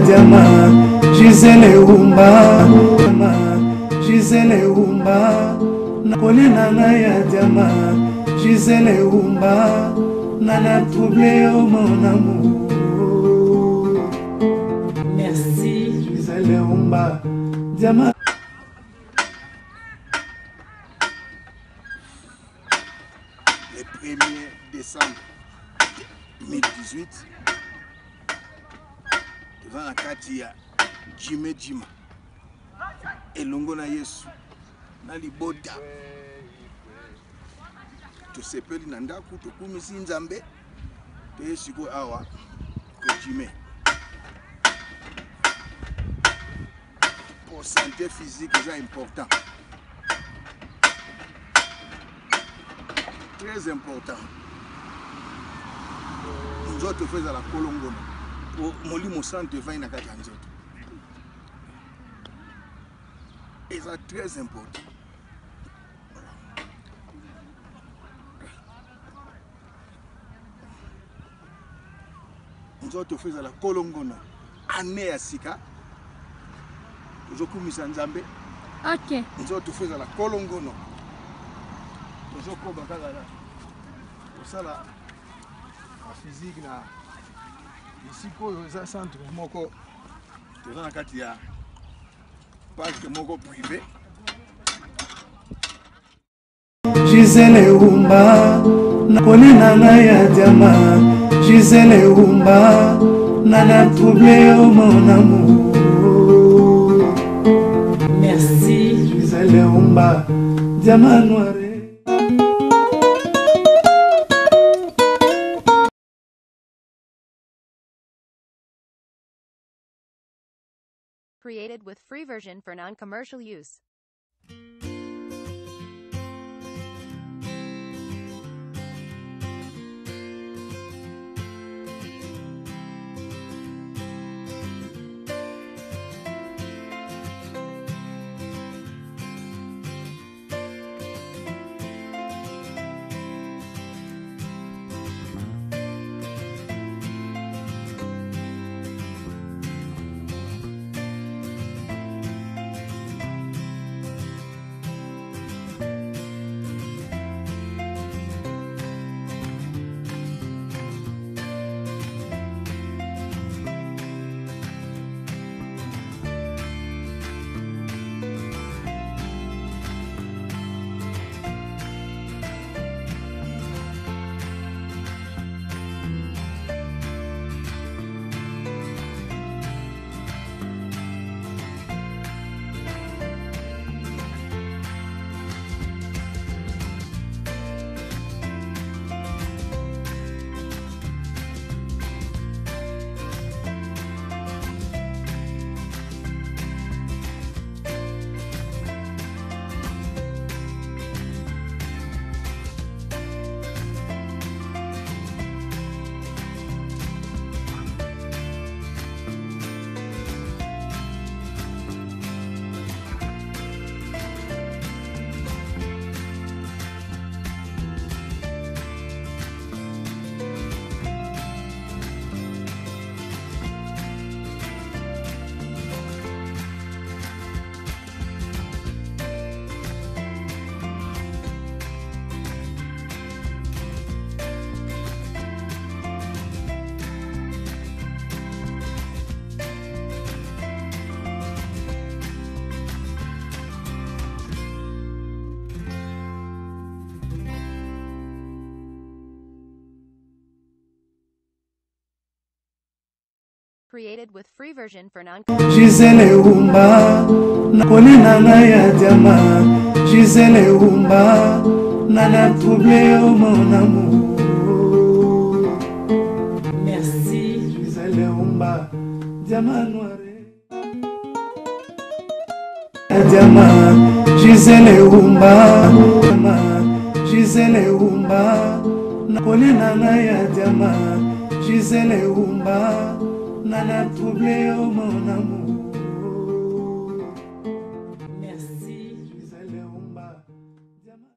Diama, Gisele Umba, Gisele Umba, Nakolina ya Diama, Gisele Umba, Nana troublé au mon amour. Merci. Gisele Umba, Diama. Le 1er décembre 2018, devant la Katia, Jime Jima, et Longona Yesu, Nali Boda, tu sepeli Nandaku, tu kumisi Nzambe, te Siko Awa, ko Jime. Pour santé physique, c'est important. Très important. Nous autres faisons la Colongo. Molimo Santé va na kati nzoto. Et c'est très important. Nous autres faisons la Colongo. Année à Sika. Nous avons Nzambe. Ok. Nous autres faisons la Colongo. Nous avons ça la physique na ici ko za centre moko toza na kati ya parc moko privé. Gisele Umba, Nakolina ya Diama, Gisele Umba, Nana troublé au mon amour. Merci. Gisele Umba, Diama noire. Created with free version for non-commercial use. Created with free version for non-commercial. Gisele Umba, Nakolina ya Diama, Gisele Umba, Nana troublé au mon amour. Merci. Gisele Umba, Diama noire. Diama, Gisele Umba, Gisele Umba, Nakolina ya Diama, Gisele Umba, Nana troublé au mon amour.